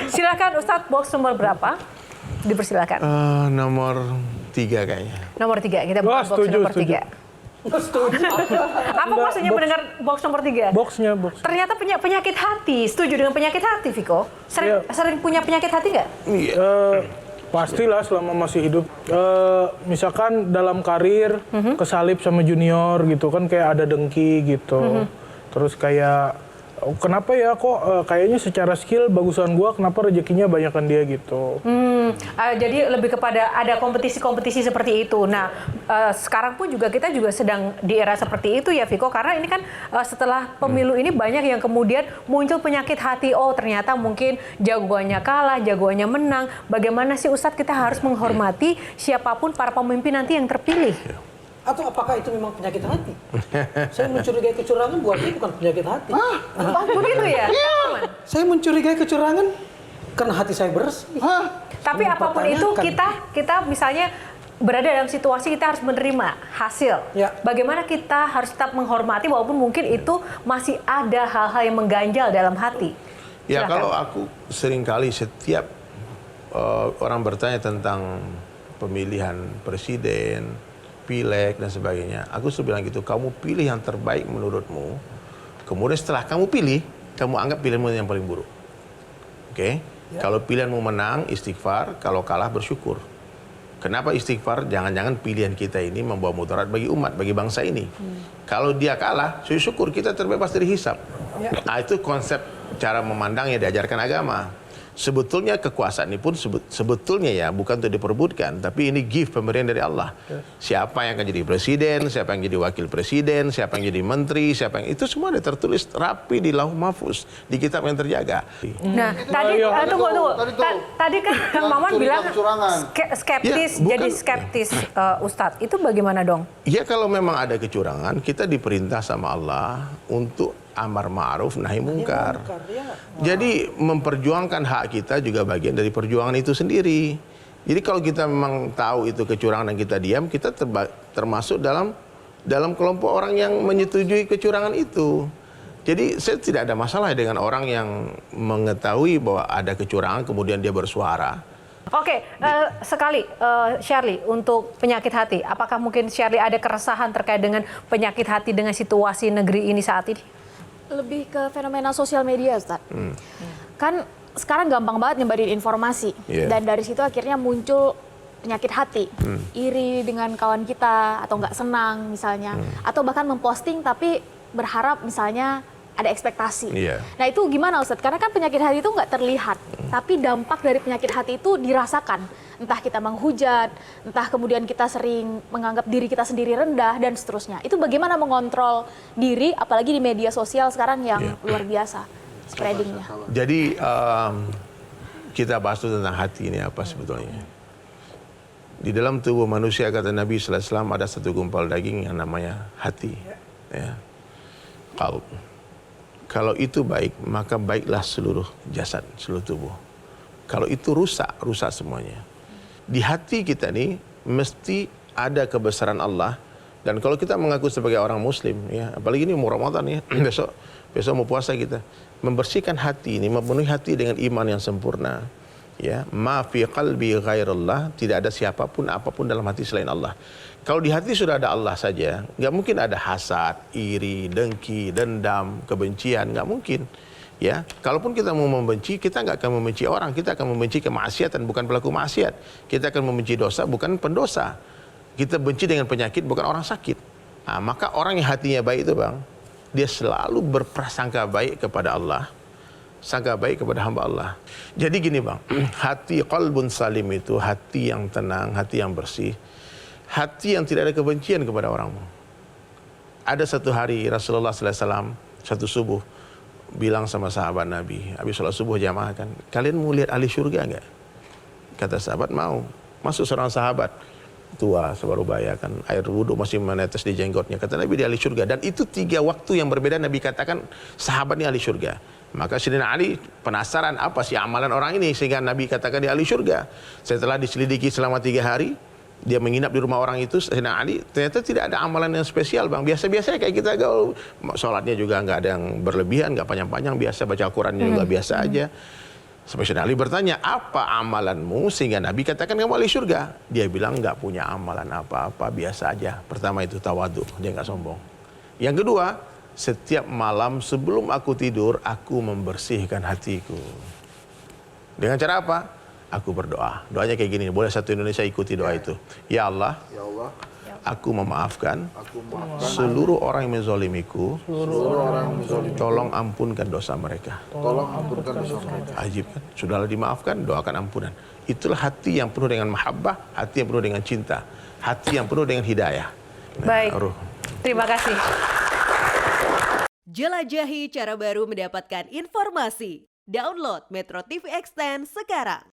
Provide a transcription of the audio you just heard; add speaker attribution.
Speaker 1: Silakan Ustadz, box nomor berapa? Dipersilakan.
Speaker 2: Nomor 3 kayaknya.
Speaker 1: Nomor 3, kita buka box nomor 3. Apa maksudnya mendengar box nomor 3?
Speaker 3: Boxnya.
Speaker 1: Ternyata penyakit hati. Setuju dengan penyakit hati, Viko? Sering punya penyakit hati nggak?
Speaker 3: Pastilah selama masih hidup. Misalkan dalam karir kesalip sama junior gitu kan, kayak ada dengki gitu. Terus kayak kenapa ya kok kayaknya secara skill bagusan gua, kenapa rezekinya banyakan dia gitu.
Speaker 1: Jadi lebih kepada ada kompetisi-kompetisi seperti itu. Nah, sekarang pun kita juga sedang di era seperti itu ya, Viko. Karena ini kan setelah pemilu ini banyak yang kemudian muncul penyakit hati. Oh, ternyata mungkin jagoannya kalah, jagoannya menang. Bagaimana sih Ustadz kita harus menghormati siapapun para pemimpin nanti yang terpilih?
Speaker 4: Atau apakah itu memang penyakit hati? Saya mencurigai kecurangan buat saya bukan penyakit hati.
Speaker 1: Oh, begitu ya?
Speaker 4: Saya mencurigai kecurangan karena hati saya bersih.
Speaker 1: Tapi apapun itu kita misalnya berada dalam situasi kita harus menerima hasil.
Speaker 4: Ya.
Speaker 1: Bagaimana kita harus tetap menghormati walaupun mungkin itu masih ada hal-hal yang mengganjal dalam hati.
Speaker 2: Ya,
Speaker 1: Silakan.
Speaker 2: kalau aku seringkali setiap orang bertanya tentang pemilihan presiden, pileg dan sebagainya, aku selalu bilang gitu, kamu pilih yang terbaik menurutmu. Kemudian setelah kamu pilih, kamu anggap pilihanmu yang paling buruk. Oke? Ya. Kalau pilihanmu menang, istighfar. Kalau kalah, bersyukur. Kenapa istighfar? Jangan-jangan pilihan kita ini membawa mudarat bagi umat, bagi bangsa ini. Kalau dia kalah, syukur kita terbebas dari hisab. Ya. Nah, itu konsep cara memandangnya diajarkan agama. Sebetulnya kekuasaan ini pun sebetulnya ya bukan untuk diperebutkan, tapi ini gift, pemberian dari Allah. Siapa yang akan jadi presiden, siapa yang jadi wakil presiden, siapa yang jadi menteri, siapa yang itu semua ada tertulis rapi di Lauh Mahfuz, di kitab yang terjaga.
Speaker 1: Nah, tunggu. Tadi kan Kang Maman bilang skeptis, ya, jadi skeptis, Ustadz. Itu bagaimana dong?
Speaker 2: Ya, kalau memang ada kecurangan, kita diperintah sama Allah untuk amar ma'ruf nahi mungkar. Jadi memperjuangkan hak kita juga bagian dari perjuangan itu sendiri. Jadi kalau kita memang tahu itu kecurangan dan kita diam, kita termasuk dalam kelompok orang yang menyetujui kecurangan itu. Jadi saya tidak ada masalah dengan orang yang mengetahui bahwa ada kecurangan kemudian dia bersuara.
Speaker 1: Oke, sekali Shirley untuk penyakit hati. Apakah mungkin Shirley ada keresahan terkait dengan penyakit hati dengan situasi negeri ini saat ini?
Speaker 5: Lebih ke fenomena sosial media, Ustaz. Kan sekarang gampang banget nyebarin informasi. Dan dari situ akhirnya muncul penyakit hati. Iri dengan kawan kita, atau nggak senang misalnya. Atau bahkan memposting tapi berharap misalnya ada ekspektasi. Nah itu gimana Ustaz? Karena kan penyakit hati itu nggak terlihat. Tapi dampak dari penyakit hati itu dirasakan. Entah kita menghujat, entah kemudian kita sering menganggap diri kita sendiri rendah, dan seterusnya. Itu bagaimana mengontrol diri, apalagi di media sosial sekarang yang luar biasa spreadingnya.
Speaker 2: Jadi kita bahas tentang hati ini apa sebetulnya. Di dalam tubuh manusia, kata Nabi sallallahu alaihi wasallam, ada satu gumpal daging yang namanya hati. Ya. Kalau itu baik, maka baiklah seluruh jasad, seluruh tubuh. Kalau itu rusak, rusak semuanya. Di hati kita nih mesti ada kebesaran Allah. Dan kalau kita mengaku sebagai orang muslim, ya, apalagi ini mau Ramadan ya, besok mau puasa kita, membersihkan hati ini, memenuhi hati dengan iman yang sempurna. Ya, ma fi qalbi ghairallah, tidak ada siapapun apapun dalam hati selain Allah. Kalau di hati sudah ada Allah saja, nggak mungkin ada hasad, iri, dengki, dendam, kebencian, nggak mungkin. Ya, kalaupun kita mau membenci, kita nggak akan membenci orang, kita akan membenci kemaksiatan, bukan pelaku maksiat. Kita akan membenci dosa, bukan pendosa. Kita benci dengan penyakit, bukan orang sakit. Nah, maka orang yang hatinya baik itu, Bang, dia selalu berprasangka baik kepada Allah, sangka baik kepada hamba Allah. Jadi gini, Bang, hati qalbun salim itu hati yang tenang, hati yang bersih, hati yang tidak ada kebencian kepada orang. Ada satu hari Rasulullah SAW, satu subuh, bilang sama sahabat Nabi, habis sholat subuh jamaah kan, kalian mau lihat ahli surga enggak? Kata sahabat, mau. Masuk seorang sahabat tua sebaru baya kan, air wudhu masih menetes di jenggotnya. Kata Nabi, dia ahli surga. Dan itu 3 waktu yang berbeda Nabi katakan sahabat ini ahli surga. Maka Sayyidina Ali penasaran apa sih amalan orang ini sehingga Nabi katakan dia ahli surga. Setelah diselidiki selama 3 hari, dia menginap di rumah orang itu, Sayyidina Ali, ternyata tidak ada amalan yang spesial, Bang. Biasa-biasa kayak kita gaul. Sholatnya juga nggak ada yang berlebihan, nggak panjang-panjang, biasa baca Al-Qurannya juga biasa aja. Sampai Ali bertanya, apa amalanmu sehingga Nabi katakan kamu ahli surga? Dia bilang nggak punya amalan apa-apa, biasa aja. Pertama itu tawadu, dia nggak sombong. Yang kedua, setiap malam sebelum aku tidur, aku membersihkan hatiku. Dengan cara apa? Aku berdoa. Doanya kayak gini, boleh satu Indonesia ikuti doa itu. Ya Allah, aku memaafkan seluruh orang yang menzolimiku. Tolong ampunkan dosa mereka. Ajib kan? Sudahlah dimaafkan, doakan ampunan. Itulah hati yang penuh dengan mahabbah, hati yang penuh dengan cinta, hati yang penuh dengan hidayah.
Speaker 1: Baik, terima kasih.
Speaker 6: Jelajahi cara baru mendapatkan informasi. Download Metro TV Extend sekarang.